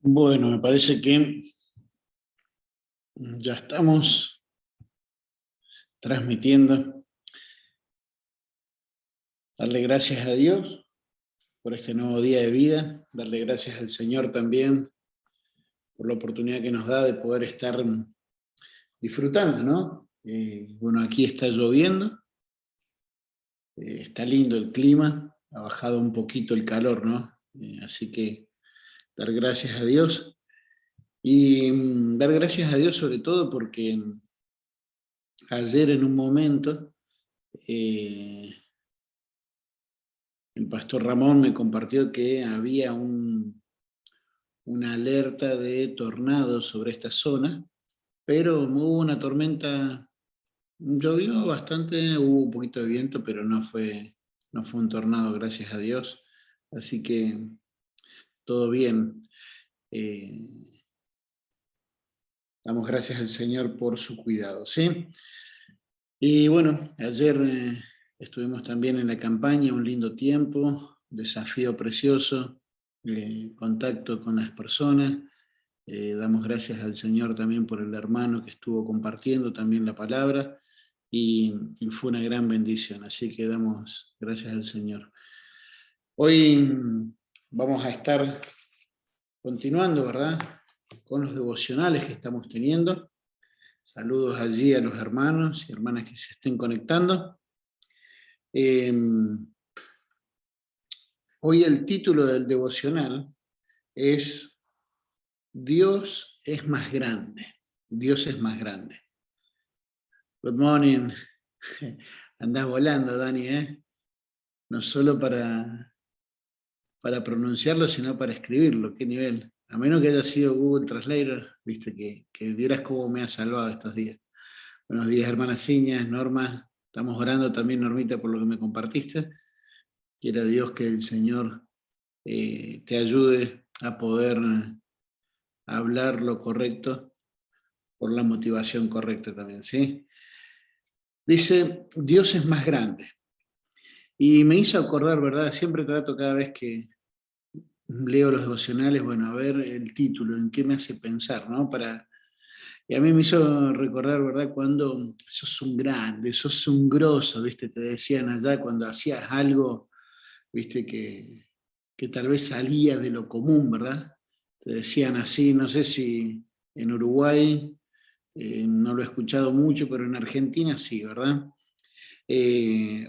Bueno, me parece que ya estamos transmitiendo. Darle gracias a Dios por este nuevo día de vida, darle gracias al Señor también por la oportunidad que nos da de poder estar disfrutando, ¿no? Bueno, aquí está lloviendo, está lindo el clima, ha bajado un poquito el calor, ¿no? Así que dar gracias a Dios y dar gracias a Dios sobre todo porque ayer en un momento el pastor Ramón me compartió que había una alerta de tornado sobre esta zona, pero hubo una tormenta, llovió bastante, hubo un poquito de viento, pero no fue un tornado, gracias a Dios. Así que todo bien. Eh, Damos gracias al Señor por su cuidado, ¿sí? Y bueno, ayer estuvimos también en la campaña, un lindo tiempo, desafío precioso, contacto con las personas. Damos gracias al Señor también por el hermano que estuvo compartiendo también la palabra y fue una gran bendición, así que damos gracias al Señor. Hoy vamos a estar continuando, ¿verdad?, con los devocionales que estamos teniendo. Saludos allí a los hermanos y hermanas que se estén conectando. Hoy el título del devocional es Dios es más grande. Dios es más grande. Good morning. Andás volando, Dani, ¿eh? No solo para pronunciarlo, sino para escribirlo. ¿Qué nivel? A menos que haya sido Google Translator, viste, que vieras cómo me ha salvado estos días. Buenos días, hermanas Ciñas, Norma. Estamos orando también, Normita, por lo que me compartiste. Quiera Dios que el Señor te ayude a poder hablar lo correcto por la motivación correcta también, ¿sí? Dice, Dios es más grande. Y me hizo acordar, ¿verdad? Siempre trato cada vez que leo los devocionales, bueno, a ver el título, en qué me hace pensar, ¿no? Y a mí me hizo recordar, ¿verdad? Cuando sos un grande, sos un grosso, ¿viste? Te decían allá cuando hacías algo, ¿viste? Que tal vez salía de lo común, ¿verdad? Te decían así, no sé si en Uruguay, no lo he escuchado mucho, pero en Argentina sí, ¿verdad?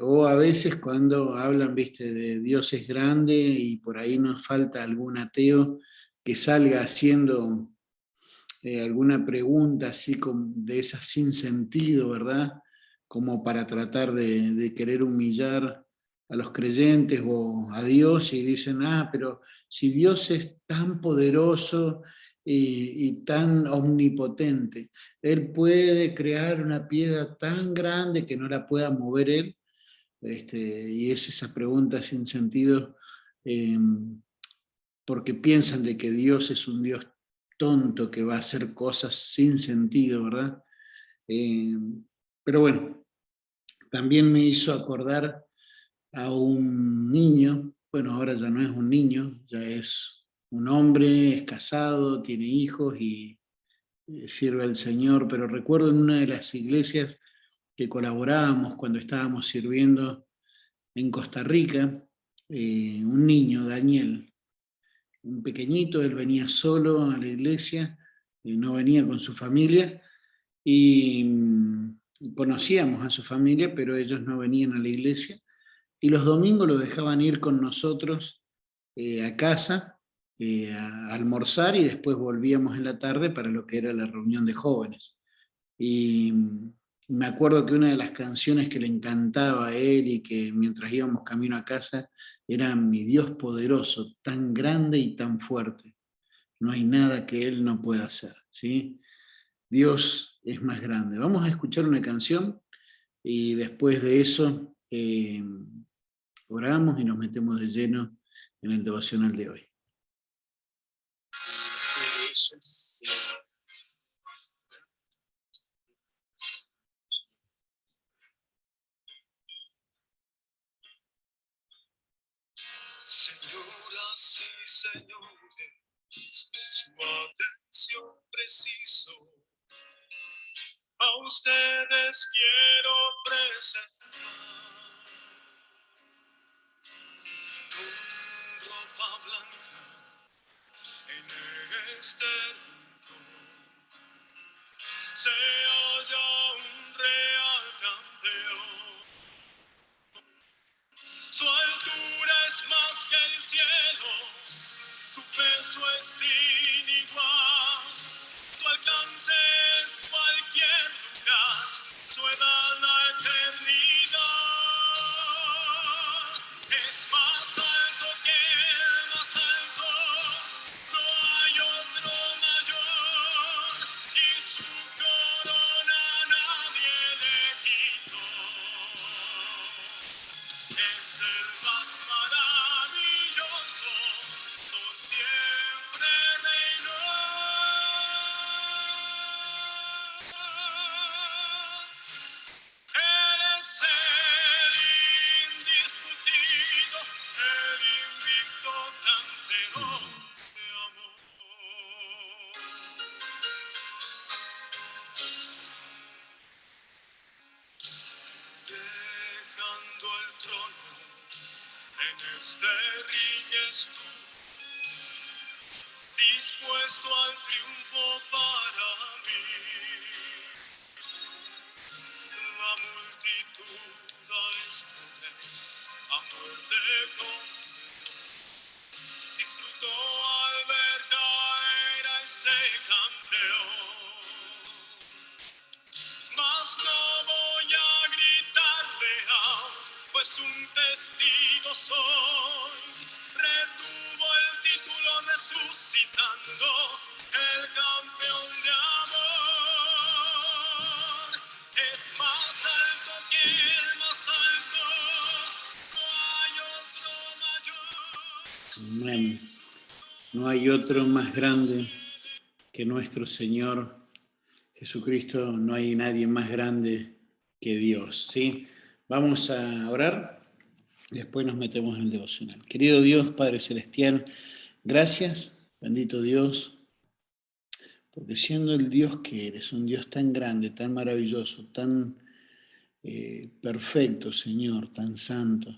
O a veces cuando hablan, viste, de Dios es grande y por ahí nos falta algún ateo que salga haciendo alguna pregunta así de esas sin sentido, ¿verdad? Como para tratar de querer humillar a los creyentes o a Dios y dicen, pero si Dios es tan poderoso y tan omnipotente, Él puede crear una piedra tan grande que no la pueda mover Él. Y es esa pregunta sin sentido, porque piensan de que Dios es un Dios tonto que va a hacer cosas sin sentido, ¿verdad? Eh, pero bueno, también me hizo acordar a un niño, bueno, ahora ya no es un niño, ya es un hombre, es casado, tiene hijos y sirve al Señor, pero recuerdo en una de las iglesias que colaborábamos cuando estábamos sirviendo en Costa Rica, un niño, Daniel, un pequeñito, él venía solo a la iglesia, no venía con su familia, y conocíamos a su familia, pero ellos no venían a la iglesia, y los domingos lo dejaban ir con nosotros a casa, a almorzar, y después volvíamos en la tarde para lo que era la reunión de jóvenes. Y me acuerdo que una de las canciones que le encantaba a él y que mientras íbamos camino a casa era Mi Dios poderoso, tan grande y tan fuerte. No hay nada que Él no pueda hacer, ¿sí? Dios es más grande. Vamos a escuchar una canción y después de eso oramos y nos metemos de lleno en el devocional de hoy. Señoras y señores, su atención preciso. A ustedes quiero presentar con ropa blanca en este rincón. Se halla un real campeón. Su altura es más que el cielo, su peso es sin igual, su alcance es cualquier lugar, su edad la eternidad. Es más alto que el más alto, no hay otro mayor, y su corona nadie le quitó. Es el más maravilloso, por siempre reinó. Él es el indiscutido, el invicto campeón de amor. Dejando el trono, en este ring estuvo, dispuesto al triunfo para mí. La multitud a este rey a muerte condenó, disfrutó al ver caer a este campeón. Mas no voy a gritarle out, pues un testigo soy. Retuvo el título resucitando, el campeón de amor. Es más alto que el más alto, no hay otro mayor. Amén. No hay otro más grande que nuestro Señor Jesucristo, no hay nadie más grande que Dios, ¿sí? Vamos a orar, después nos metemos en el devocional. Querido Dios, Padre Celestial, gracias, bendito Dios, porque siendo el Dios que eres, un Dios tan grande, tan maravilloso, tan perfecto, Señor, tan santo,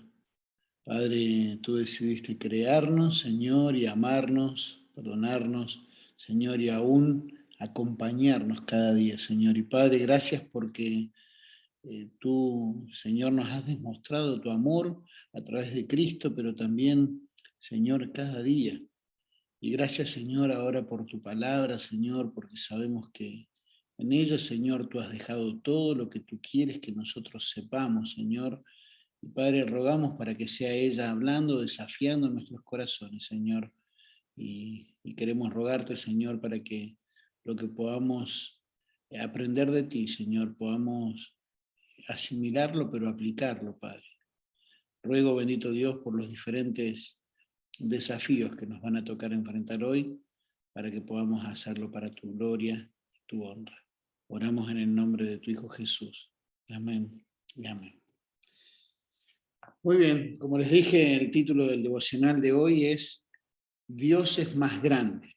Padre, tú decidiste crearnos, Señor, y amarnos, perdonarnos, Señor, y aún acompañarnos cada día, Señor. Y Padre, gracias porque tú, Señor, nos has demostrado tu amor a través de Cristo, pero también, Señor, cada día. Y gracias, Señor, ahora por tu palabra, Señor, porque sabemos que en ella, Señor, tú has dejado todo lo que tú quieres que nosotros sepamos, Señor. Y Padre, rogamos para que sea ella hablando, desafiando nuestros corazones, Señor. Y queremos rogarte, Señor, para que lo que podamos aprender de ti, Señor, podamos asimilarlo, pero aplicarlo, Padre. Ruego, bendito Dios, por los diferentes desafíos que nos van a tocar enfrentar hoy, para que podamos hacerlo para tu gloria y tu honra. Oramos en el nombre de tu Hijo Jesús. Amén y amén. Muy bien, como les dije, el título del devocional de hoy es Dios es más grande.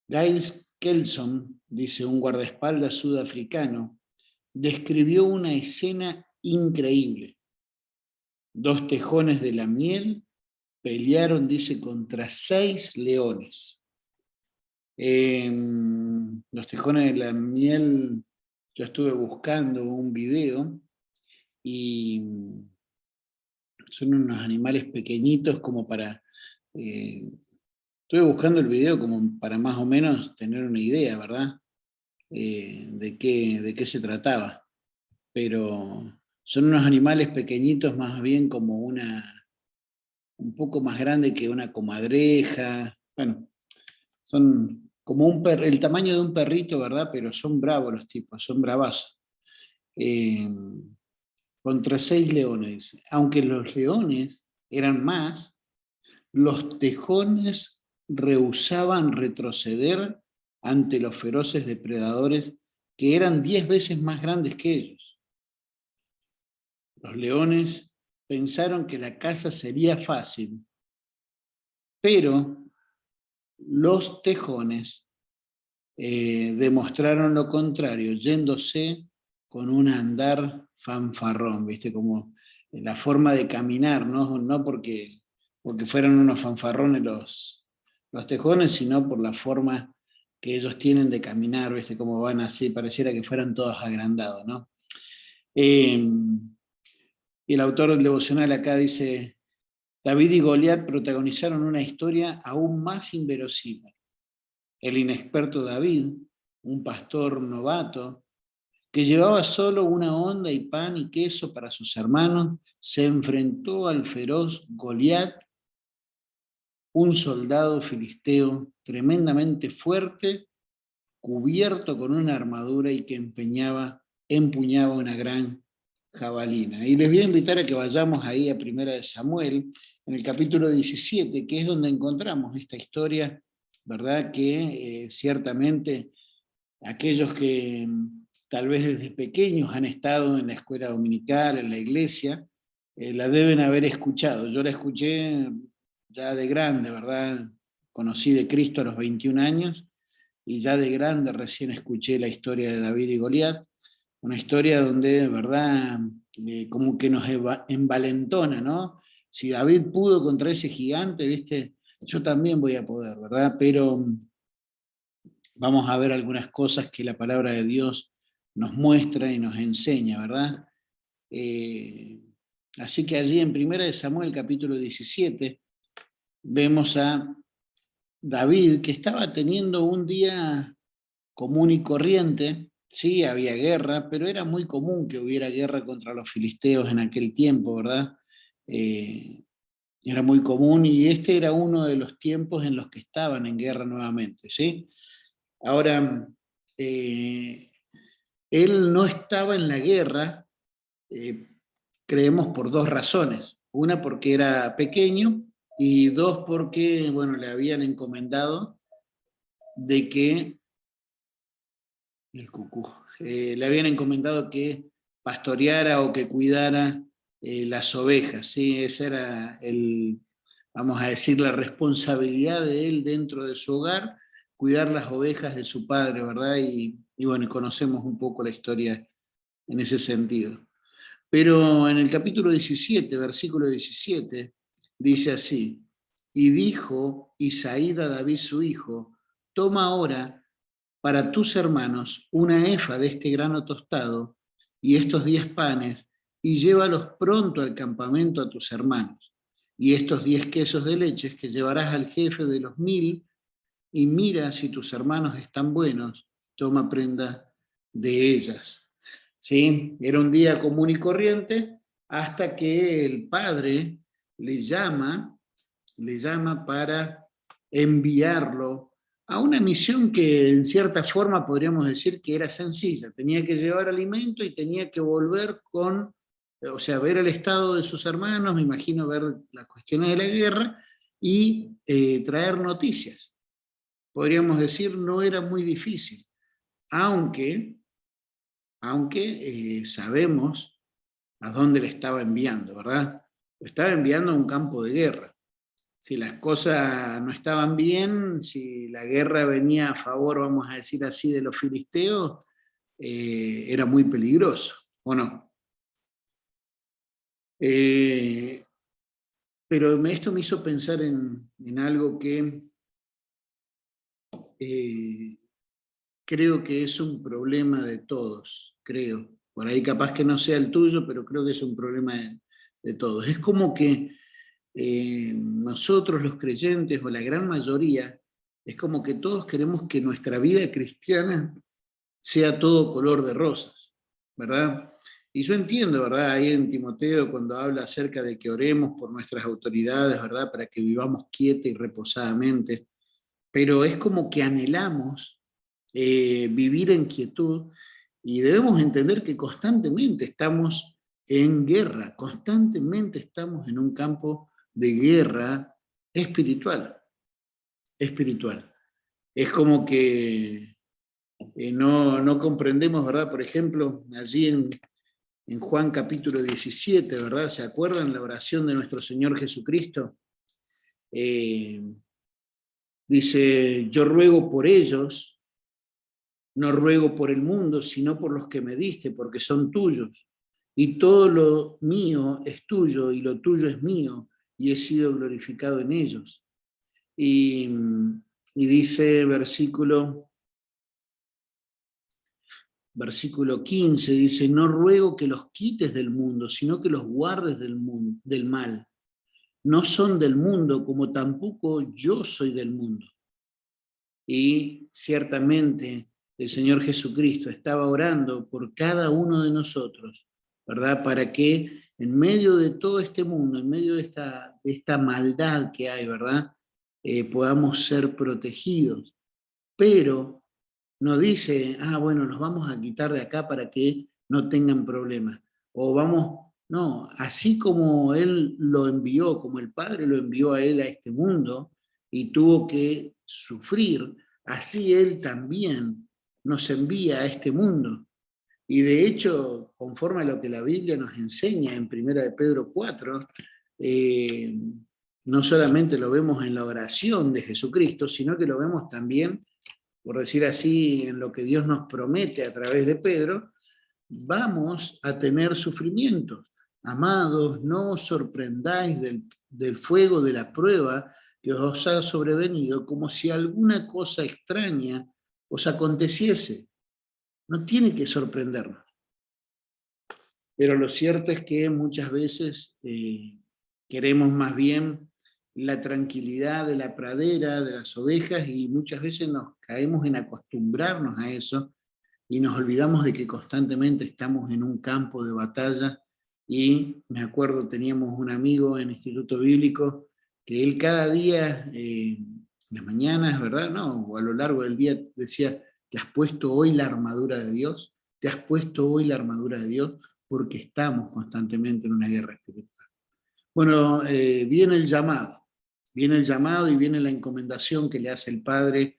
Giles Kelson, dice un guardaespaldas sudafricano, describió una escena increíble. 2 tejones de la miel pelearon, dice, contra 6 leones. Los tejones de la miel, yo estuve buscando un video y son unos animales pequeñitos como para... estuve buscando el video como para más o menos tener una idea, ¿verdad? De qué se trataba. Pero son unos animales pequeñitos, más bien como un poco más grande que una comadreja. Bueno, son como el tamaño de un perrito, ¿verdad? Pero son bravos los tipos, son bravazos. Contra 6 leones. Aunque los leones eran más, los tejones rehusaban retroceder ante los feroces depredadores que eran 10 veces más grandes que ellos. Los leones pensaron que la caza sería fácil, pero los tejones demostraron lo contrario, yéndose con un andar fanfarrón, ¿viste? Como la forma de caminar, no porque fueran unos fanfarrones los tejones, sino por la forma que ellos tienen de caminar, ¿viste? Como van así, pareciera que fueran todos agrandados, ¿no? Y el autor del devocional acá dice: David y Goliat protagonizaron una historia aún más inverosímil. El inexperto David, un pastor novato, que llevaba solo una onda y pan y queso para sus hermanos, se enfrentó al feroz Goliat, un soldado filisteo tremendamente fuerte, cubierto con una armadura y que empuñaba una gran jabalina. Y les voy a invitar a que vayamos ahí a Primera de Samuel, en el capítulo 17, que es donde encontramos esta historia, ¿verdad? Que ciertamente aquellos que tal vez desde pequeños han estado en la escuela dominical, en la iglesia, la deben haber escuchado. Yo la escuché ya de grande, ¿verdad? Conocí de Cristo a los 21 años y ya de grande recién escuché la historia de David y Goliat, una historia donde, ¿verdad? Como que nos envalentona, ¿no? Si David pudo contra ese gigante, ¿viste? Yo también voy a poder, ¿verdad? Pero vamos a ver algunas cosas que la palabra de Dios nos muestra y nos enseña, ¿verdad? Así que allí en 1 de Samuel, capítulo 17, vemos a David que estaba teniendo un día común y corriente. Sí, había guerra, pero era muy común que hubiera guerra contra los filisteos en aquel tiempo, ¿verdad? Era muy común y este era uno de los tiempos en los que estaban en guerra nuevamente, ¿sí? Ahora, él no estaba en la guerra, creemos, por dos razones. Una, porque era pequeño, y dos, porque, bueno, le habían encomendado de que, el cucú, le habían encomendado que pastoreara o que cuidara las ovejas, ¿sí? Esa era vamos a decir, la responsabilidad de él dentro de su hogar, cuidar las ovejas de su padre, ¿verdad? Y bueno, conocemos un poco la historia en ese sentido. Pero en el capítulo 17, versículo 17, dice así: y dijo Isaí a David su hijo, toma ahora para tus hermanos una efa de este grano tostado y estos 10 panes, y llévalos pronto al campamento a tus hermanos, y estos 10 quesos de leches que llevarás al jefe de los 1000, y mira si tus hermanos están buenos, toma prenda de ellas. ¿Sí? Era un día común y corriente hasta que el padre le llama para enviarlo a una misión que en cierta forma podríamos decir que era sencilla. Tenía que llevar alimento y tenía que volver o sea, ver el estado de sus hermanos, me imagino ver las cuestiones de la guerra y traer noticias. Podríamos decir, no era muy difícil, aunque sabemos a dónde le estaba enviando, ¿verdad? Lo estaba enviando a un campo de guerra. Si las cosas no estaban bien, si la guerra venía a favor, vamos a decir así, de los filisteos, era muy peligroso, ¿o no? Pero esto me hizo pensar en algo que creo que es un problema de todos, creo. Por ahí capaz que no sea el tuyo, pero creo que es un problema de todos. Es como que nosotros los creyentes, o la gran mayoría, es como que todos queremos que nuestra vida cristiana sea todo color de rosas, ¿verdad? Y yo entiendo, ¿verdad? Ahí en Timoteo, cuando habla acerca de que oremos por nuestras autoridades, ¿verdad? Para que vivamos quieta y reposadamente, pero es como que anhelamos vivir en quietud y debemos entender que constantemente estamos en guerra, constantemente estamos en un campo de guerra espiritual, espiritual. Es como que no comprendemos, ¿verdad? Por ejemplo, allí en Juan capítulo 17, ¿verdad? ¿Se acuerdan la oración de nuestro Señor Jesucristo? Dice, yo ruego por ellos, no ruego por el mundo, sino por los que me diste, porque son tuyos. Y todo lo mío es tuyo, y lo tuyo es mío, y he sido glorificado en ellos. Y dice versículo 15, dice, no ruego que los quites del mundo, sino que los guardes del mal. No son del mundo, como tampoco yo soy del mundo. Y ciertamente el Señor Jesucristo estaba orando por cada uno de nosotros, ¿verdad? Para que en medio de todo este mundo, en medio de esta maldad que hay, ¿verdad? Podamos ser protegidos. Pero no dice, bueno, los vamos a quitar de acá para que no tengan problemas. O vamos, no, así como Él lo envió, como el Padre lo envió a Él a este mundo y tuvo que sufrir, así Él también nos envía a este mundo. Y de hecho, conforme a lo que la Biblia nos enseña en 1 de Pedro 4, no solamente lo vemos en la oración de Jesucristo, sino que lo vemos también, por decir así, en lo que Dios nos promete a través de Pedro, vamos a tener sufrimientos. Amados, no os sorprendáis del fuego de la prueba que os ha sobrevenido como si alguna cosa extraña os aconteciese. No tiene que sorprendernos. Pero lo cierto es que muchas veces queremos más bien la tranquilidad de la pradera, de las ovejas, y muchas veces nos caemos en acostumbrarnos a eso y nos olvidamos de que constantemente estamos en un campo de batalla. Y me acuerdo, teníamos un amigo en el Instituto Bíblico que él cada día, en las mañanas, ¿verdad? No, o a lo largo del día decía, ¿te has puesto hoy la armadura de Dios? ¿Te has puesto hoy la armadura de Dios? Porque estamos constantemente en una guerra espiritual. Bueno, viene el llamado y viene la encomendación que le hace el Padre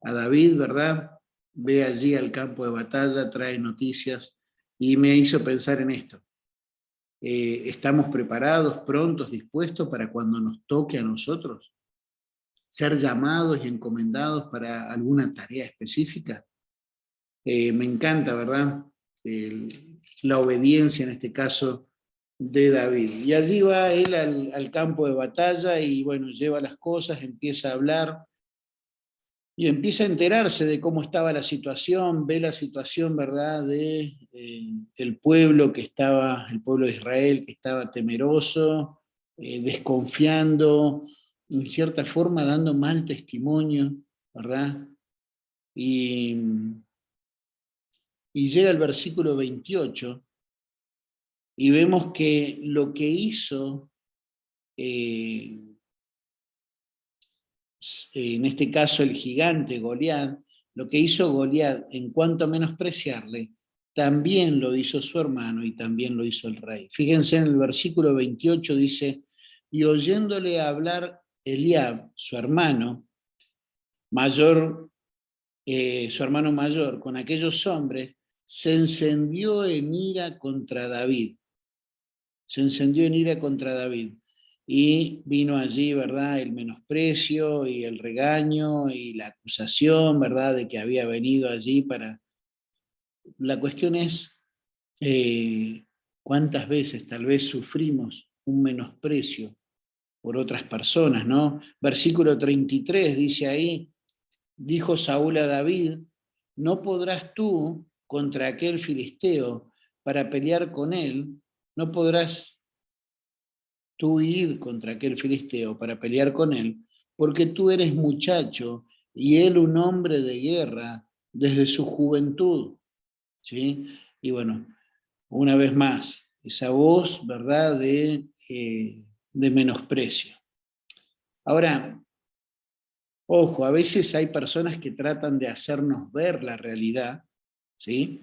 a David, ¿verdad? Ve allí al campo de batalla, trae noticias y me hizo pensar en esto. ¿Estamos preparados, prontos, dispuestos para cuando nos toque a nosotros ser llamados y encomendados para alguna tarea específica? Me encanta, ¿verdad? La obediencia en este caso de David. Y allí va él al campo de batalla y bueno, lleva las cosas, empieza a hablar y empieza a enterarse de cómo estaba la situación, ve la situación, ¿verdad?, de el pueblo el pueblo de Israel que estaba temeroso, desconfiando, en cierta forma dando mal testimonio, ¿verdad? Y llega el versículo 28 y vemos que lo que hizo, en este caso el gigante Goliat, lo que hizo Goliat en cuanto a menospreciarle, también lo hizo su hermano y también lo hizo el rey. Fíjense en el versículo 28 dice, y oyéndole hablar Eliab, su hermano mayor, con aquellos hombres, se encendió en ira contra David. Se encendió en ira contra David. Y vino allí, ¿verdad?, el menosprecio y el regaño y la acusación, ¿verdad?, de que había venido allí para... La cuestión es, ¿cuántas veces tal vez sufrimos un menosprecio por otras personas, ¿no? Versículo 33 dice ahí, dijo Saúl a David, no podrás tú contra aquel filisteo para pelear con él, no podrás tú ir contra aquel filisteo para pelear con él, porque tú eres muchacho y él un hombre de guerra desde su juventud, ¿sí? Y bueno, una vez más, esa voz, ¿verdad?, de menosprecio. Ahora, ojo, a veces hay personas que tratan de hacernos ver la realidad, ¿sí?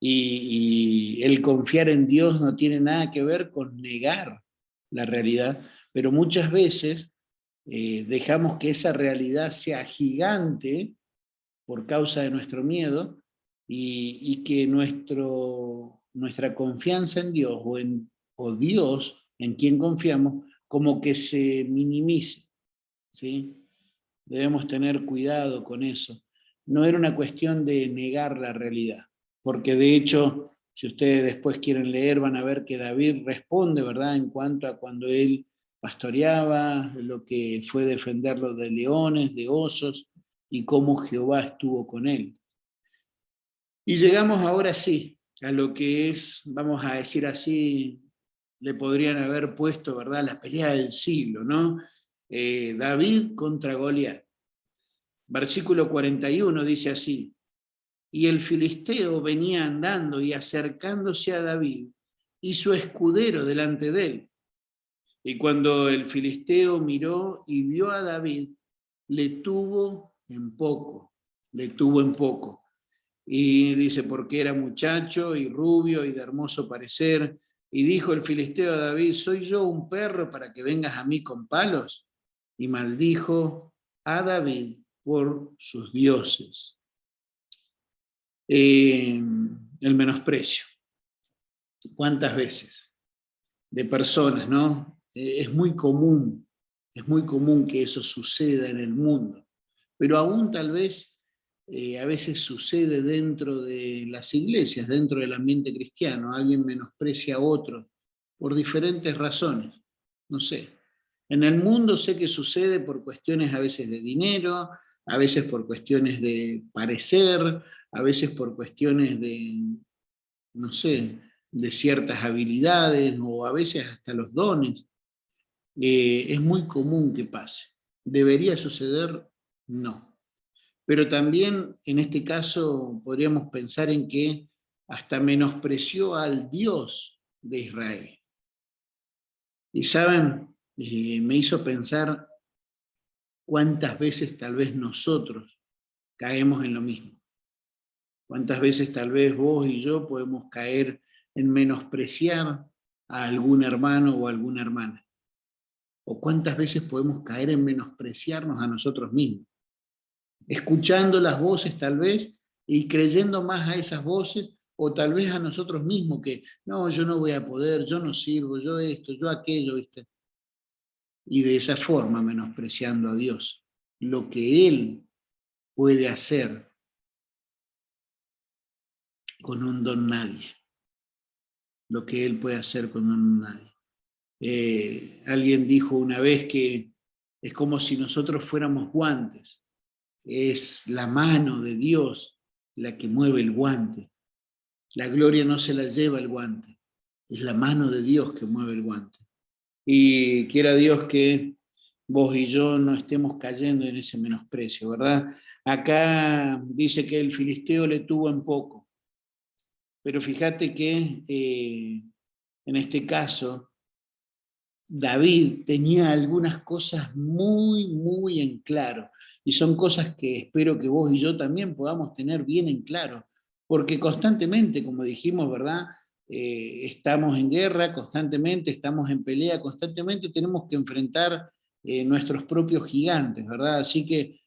Y el confiar en Dios no tiene nada que ver con negar la realidad, pero muchas veces dejamos que esa realidad sea gigante por causa de nuestro miedo y que nuestro nuestra confianza en Dios o Dios en quien confiamos como que se minimice, ¿sí? Debemos tener cuidado con eso. No era una cuestión de negar la realidad, porque de hecho, si ustedes después quieren leer, van a ver que David responde, ¿verdad?, en cuanto a cuando él pastoreaba, lo que fue defenderlo de leones, de osos, y cómo Jehová estuvo con él. Y llegamos ahora sí a lo que es, vamos a decir así, le podrían haber puesto, ¿verdad?, la pelea del siglo, ¿no? David contra Goliat. Versículo 41 dice así: y el filisteo venía andando y acercándose a David, y su escudero delante de él. Y cuando el filisteo miró y vio a David, le tuvo en poco, le tuvo en poco. Y dice, porque era muchacho y rubio y de hermoso parecer. Y dijo el filisteo a David, ¿soy yo un perro para que vengas a mí con palos? Y maldijo a David por sus dioses. El menosprecio. ¿Cuántas veces? De personas, ¿no? Es muy común que eso suceda en el mundo, pero aún tal vez a veces sucede dentro de las iglesias, dentro del ambiente cristiano. Alguien menosprecia a otro por diferentes razones, no sé. En el mundo sé que sucede por cuestiones a veces de dinero, a veces por cuestiones de parecer, a veces por cuestiones de, no sé, de ciertas habilidades o a veces hasta los dones. Es muy común que pase. ¿Debería suceder? No. Pero también en este caso podríamos pensar en que hasta menospreció al Dios de Israel. Y saben, me hizo pensar cuántas veces tal vez nosotros caemos en lo mismo. Cuántas veces tal vez vos y yo podemos caer en menospreciar a algún hermano o alguna hermana. O cuántas veces podemos caer en menospreciarnos a nosotros mismos. Escuchando las voces tal vez y creyendo más a esas voces o tal vez a nosotros mismos que no, yo no voy a poder, yo no sirvo, yo esto, yo aquello, ¿viste? Y de esa forma menospreciando a Dios. Lo que Él puede hacer con un don nadie. Lo que Él puede hacer con un nadie. Alguien dijo una vez que es como si nosotros fuéramos guantes. Es la mano de Dios la que mueve el guante. La gloria no se la lleva el guante. Es la mano de Dios que mueve el guante. Y quiera Dios que vos y yo no estemos cayendo en ese menosprecio, ¿verdad? Acá dice que el filisteo le tuvo en poco. Pero fíjate que en este caso David tenía algunas cosas muy, muy en claro. Y son cosas que espero que vos y yo también podamos tener bien en claro. Porque constantemente, como dijimos, ¿verdad? Estamos en guerra, constantemente estamos en pelea, constantemente tenemos que enfrentar nuestros propios gigantes, ¿verdad? Así que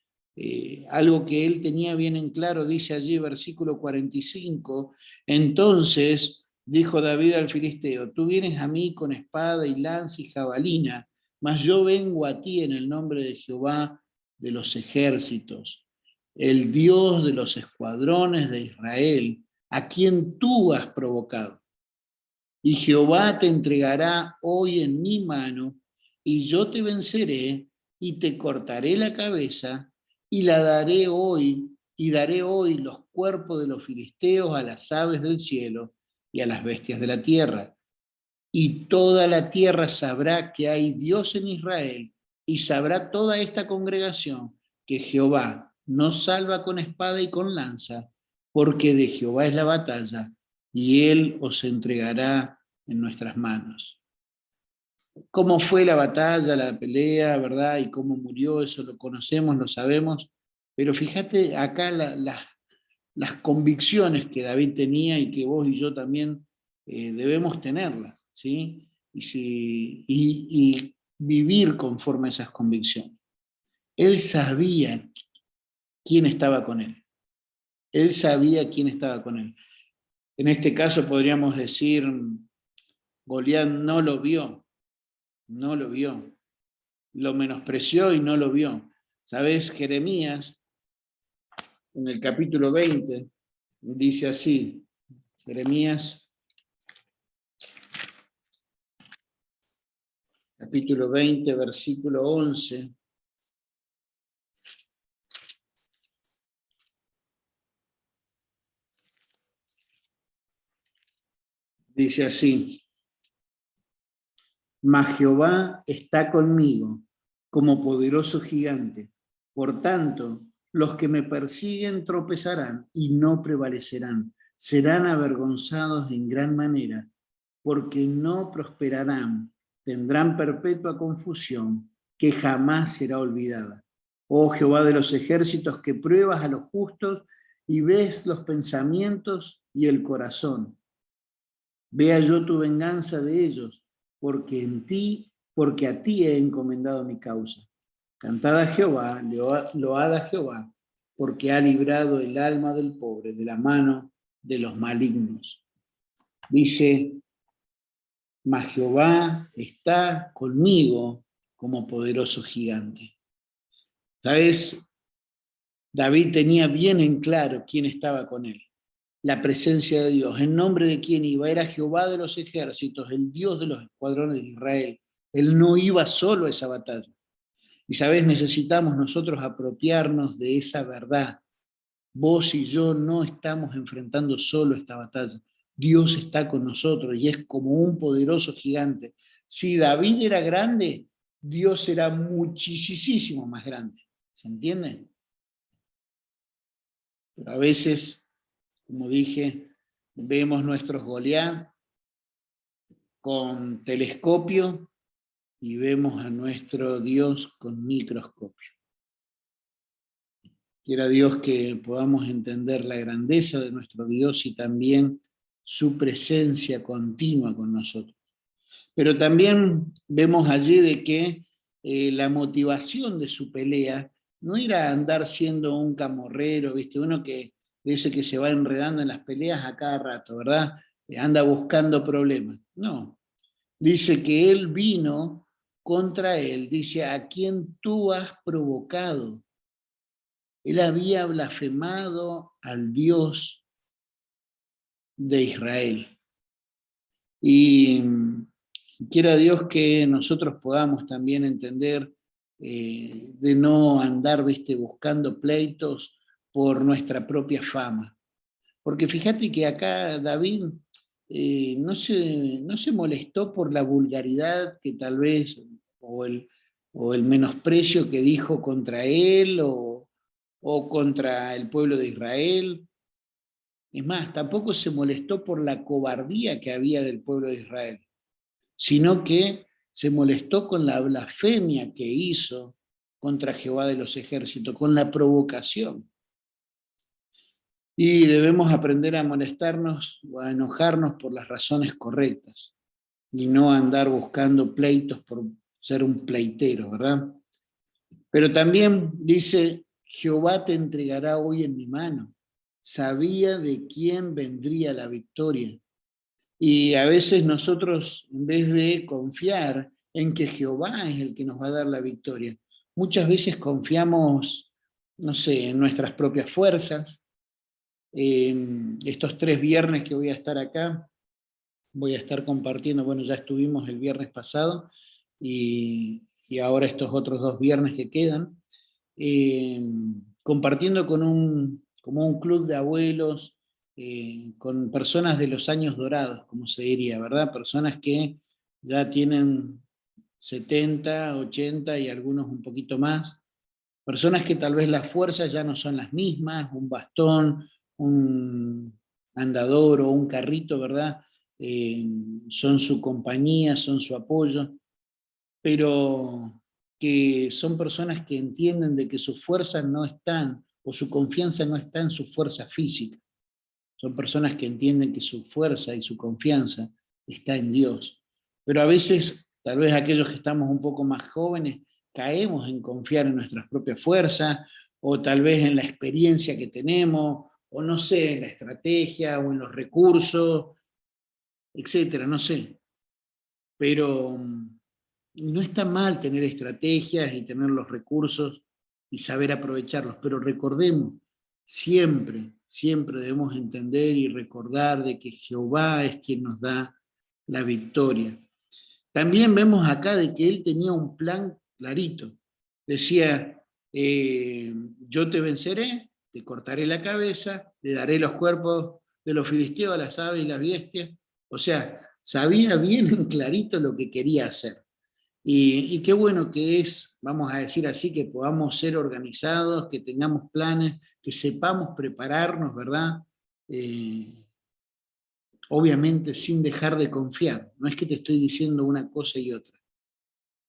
algo que él tenía bien en claro, dice allí versículo 45, entonces dijo David al filisteo, tú vienes a mí con espada y lanza y jabalina, mas yo vengo a ti en el nombre de Jehová de los ejércitos, el Dios de los escuadrones de Israel, a quien tú has provocado. Y Jehová te entregará hoy en mi mano, y yo te venceré, y te cortaré la cabeza, y la daré hoy, y daré hoy los cuerpos de los filisteos a las aves del cielo y a las bestias de la tierra. Y toda la tierra sabrá que hay Dios en Israel, y sabrá toda esta congregación que Jehová no salva con espada y con lanza, porque de Jehová es la batalla, y él os entregará en nuestras manos. ¿Cómo fue la batalla, la pelea, verdad? Y cómo murió, eso lo conocemos, lo sabemos. Pero fíjate acá las convicciones que David tenía y que vos y yo también debemos tenerlas, ¿sí? Y vivir conforme a esas convicciones. Él sabía quién estaba con él. Él sabía quién estaba con él. En este caso podríamos decir, Goliat no lo vio, no lo vio, lo menospreció y no lo vio. ¿Sabes? Jeremías, en el capítulo 20, dice así, Jeremías, capítulo 20, versículo 11. Dice así, mas Jehová está conmigo como poderoso gigante. Por tanto, los que me persiguen tropezarán y no prevalecerán. Serán avergonzados en gran manera, porque no prosperarán. Tendrán perpetua confusión que jamás será olvidada. Oh Jehová de los ejércitos, que pruebas a los justos y ves los pensamientos y el corazón. Vea yo tu venganza de ellos, porque a ti he encomendado mi causa. Cantad a Jehová, load a Jehová, porque ha librado el alma del pobre de la mano de los malignos. Dice, mas Jehová está conmigo como poderoso gigante. ¿Sabes? David tenía bien en claro quién estaba con él. La presencia de Dios, en nombre de quién iba, era Jehová de los ejércitos, el Dios de los escuadrones de Israel. Él no iba solo a esa batalla. Y sabes, necesitamos nosotros apropiarnos de esa verdad. Vos y yo no estamos enfrentando solo esta batalla. Dios está con nosotros y es como un poderoso gigante. Si David era grande, Dios era muchísimo más grande. ¿Se entiende? Pero a veces, como dije, vemos nuestros Goliat con telescopio y vemos a nuestro Dios con microscopio. Quiera Dios que podamos entender la grandeza de nuestro Dios y también su presencia continua con nosotros. Pero también vemos allí de que la motivación de su pelea no era andar siendo un camorrero, ¿viste? Uno que de ese que se va enredando en las peleas a cada rato, ¿verdad? Anda buscando problemas. No. Dice que él vino contra él, dice, a quien tú has provocado. Él había blasfemado al Dios de Israel. Y quiera Dios que nosotros podamos también entender de no andar, ¿viste?, buscando pleitos por nuestra propia fama. Porque fíjate que acá David no se molestó por la vulgaridad que tal vez, o el menosprecio que dijo contra él o contra el pueblo de Israel. Es más, tampoco se molestó por la cobardía que había del pueblo de Israel, sino que se molestó con la blasfemia que hizo contra Jehová de los ejércitos, con la provocación. Y debemos aprender a molestarnos o a enojarnos por las razones correctas y no andar buscando pleitos por ser un pleitero, ¿verdad? Pero también dice, Jehová te entregará hoy en mi mano. Sabía de quién vendría la victoria. Y a veces nosotros, en vez de confiar en que Jehová es el que nos va a dar la victoria, muchas veces confiamos, no sé, en nuestras propias fuerzas. Estos 3 viernes que voy a estar acá, voy a estar compartiendo, bueno, ya estuvimos el viernes pasado y ahora estos otros 2 viernes que quedan, compartiendo como un club de abuelos, con personas de los años dorados, como se diría, ¿verdad? Personas que ya tienen 70, 80 y algunos un poquito más. Personas que tal vez las fuerzas ya no son las mismas, un bastón, un andador o un carrito, ¿verdad? Son su compañía, son su apoyo, pero que son personas que entienden de que sus fuerzas no están, o su confianza no está en su fuerza física. Son personas que entienden que su fuerza y su confianza está en Dios. Pero a veces, tal vez aquellos que estamos un poco más jóvenes, caemos en confiar en nuestras propias fuerzas, o tal vez en la experiencia que tenemos, o no sé, en la estrategia, o en los recursos, etcétera, no sé. Pero no está mal tener estrategias y tener los recursos y saber aprovecharlos, pero recordemos, siempre, siempre debemos entender y recordar de que Jehová es quien nos da la victoria. También vemos acá de que él tenía un plan clarito. Decía, yo te venceré, te cortaré la cabeza, le daré los cuerpos de los filisteos a las aves y las bestias. O sea, sabía bien en clarito lo que quería hacer. Y qué bueno que es, vamos a decir así, que podamos ser organizados, que tengamos planes, que sepamos prepararnos, ¿verdad? Obviamente sin dejar de confiar. No es que te estoy diciendo una cosa y otra,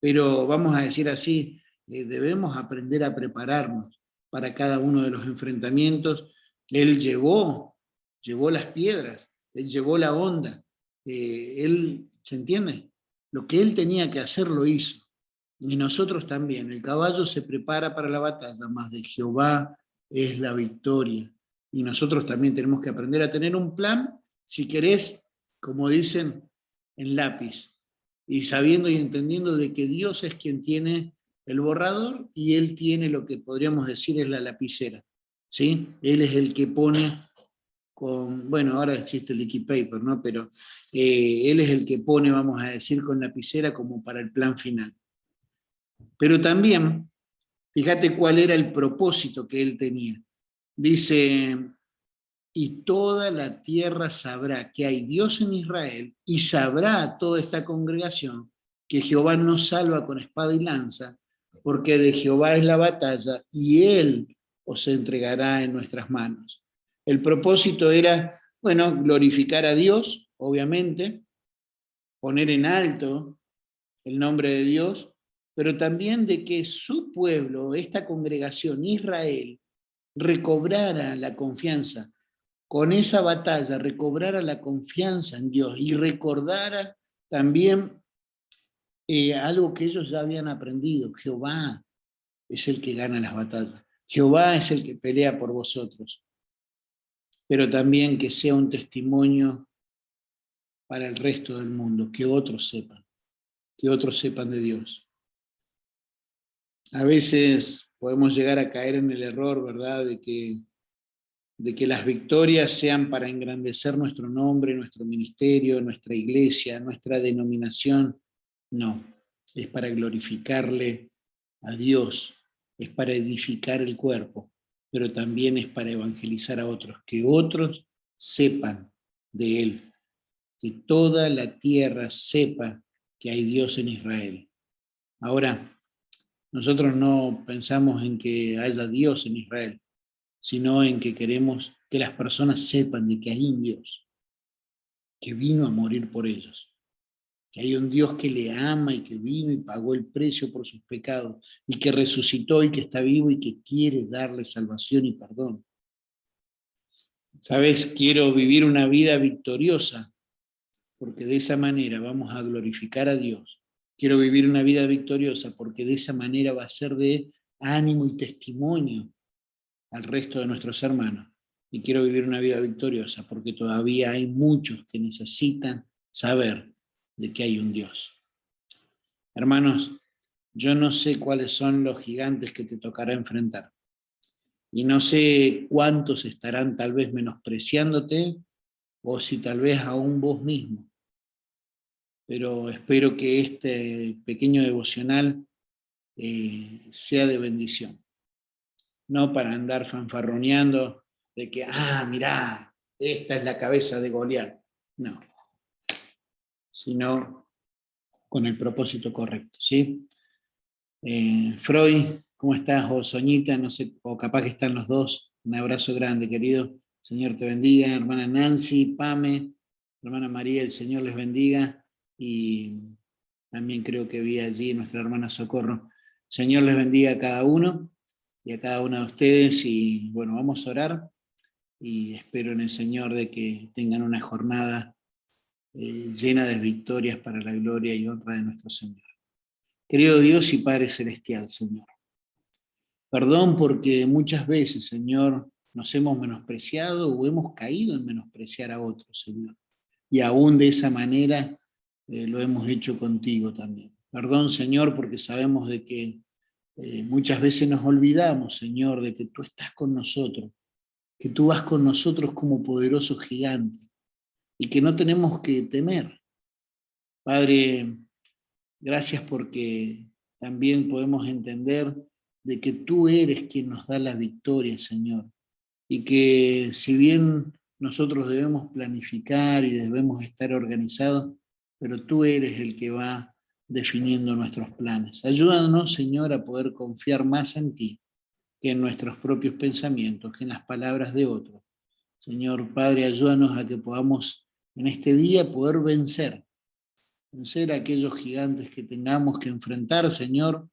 pero vamos a decir así, debemos aprender a prepararnos para cada uno de los enfrentamientos. Él llevó las piedras, él llevó la onda, él, ¿se entiende? Lo que él tenía que hacer lo hizo. Y nosotros también. El caballo se prepara para la batalla, mas de Jehová es la victoria. Y nosotros también tenemos que aprender a tener un plan, si querés, como dicen, en lápiz, y sabiendo y entendiendo de que Dios es quien tiene el borrador y Él tiene lo que podríamos decir es la lapicera, ¿sí? Él es el que pone con, bueno, ahora existe el liquid paper, ¿no? Pero Él es el que pone, vamos a decir, con lapicera como para el plan final. Pero también, fíjate cuál era el propósito que Él tenía. Dice, y toda la tierra sabrá que hay Dios en Israel, y sabrá toda esta congregación que Jehová no salva con espada y lanza, porque de Jehová es la batalla, y Él os entregará en nuestras manos. El propósito era, bueno, glorificar a Dios, obviamente, poner en alto el nombre de Dios, pero también de que su pueblo, esta congregación, Israel, recobrara la confianza con esa batalla, recobrara la confianza en Dios y recordara también algo que ellos ya habían aprendido. Jehová es el que gana las batallas. Jehová es el que pelea por vosotros. Pero también que sea un testimonio para el resto del mundo, que otros sepan de Dios. A veces podemos llegar a caer en el error, ¿verdad?, de que las victorias sean para engrandecer nuestro nombre, nuestro ministerio, nuestra iglesia, nuestra denominación. No, es para glorificarle a Dios, es para edificar el cuerpo, pero también es para evangelizar a otros, que otros sepan de Él, que toda la tierra sepa que hay Dios en Israel. Ahora, nosotros no pensamos en que haya Dios en Israel, sino en que queremos que las personas sepan de que hay un Dios que vino a morir por ellos, que hay un Dios que le ama y que vino y pagó el precio por sus pecados y que resucitó y que está vivo y que quiere darle salvación y perdón. ¿Sabes? Quiero vivir una vida victoriosa porque de esa manera vamos a glorificar a Dios. Quiero vivir una vida victoriosa porque de esa manera va a ser de ánimo y testimonio al resto de nuestros hermanos. Y quiero vivir una vida victoriosa porque todavía hay muchos que necesitan saber de que hay un Dios. Hermanos, yo no sé cuáles son los gigantes que te tocará enfrentar. Y no sé cuántos estarán tal vez menospreciándote o si tal vez aún vos mismo. Pero espero que este pequeño devocional sea de bendición. No para andar fanfarroneando de que, mirá, esta es la cabeza de Goliat. No, sino con el propósito correcto, ¿sí? Freud, ¿cómo estás? O Soñita, no sé, o capaz que están los dos. Un abrazo grande, querido. Señor te bendiga. Hermana Nancy, Pame, hermana María, el Señor les bendiga. Y también creo que vi allí nuestra hermana Socorro. Señor les bendiga a cada uno y a cada una de ustedes. Y bueno, vamos a orar. Y espero en el Señor de que tengan una jornada llena de victorias para la gloria y honra de nuestro Señor. Querido Dios y Padre Celestial, Señor, perdón porque muchas veces, Señor, nos hemos menospreciado o hemos caído en menospreciar a otros, Señor. Y aún de esa manera lo hemos hecho contigo también. Perdón, Señor, porque sabemos de que muchas veces nos olvidamos, Señor, de que tú estás con nosotros, que tú vas con nosotros como poderoso gigante y que no tenemos que temer. Padre, gracias porque también podemos entender de que tú eres quien nos da la victoria, Señor, y que si bien nosotros debemos planificar y debemos estar organizados, pero tú eres el que va definiendo nuestros planes. Ayúdanos, Señor, a poder confiar más en ti que en nuestros propios pensamientos, que en las palabras de otros. Señor Padre, ayúdanos a que podamos en este día poder vencer a aquellos gigantes que tengamos que enfrentar, Señor,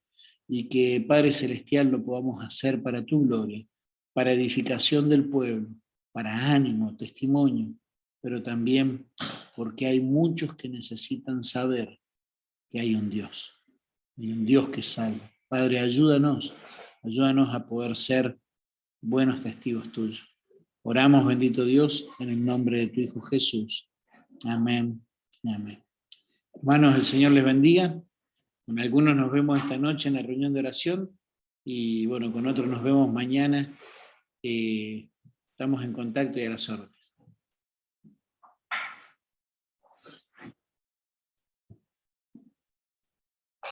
y que, Padre Celestial, lo podamos hacer para tu gloria, para edificación del pueblo, para ánimo, testimonio, pero también porque hay muchos que necesitan saber que hay un Dios que salva. Padre, ayúdanos a poder ser buenos testigos tuyos. Oramos, bendito Dios, en el nombre de tu Hijo Jesús. Amén y amén. Hermanos, el Señor les bendiga. Con algunos nos vemos esta noche en la reunión de oración y bueno, con otros nos vemos mañana. Estamos en contacto y a las órdenes.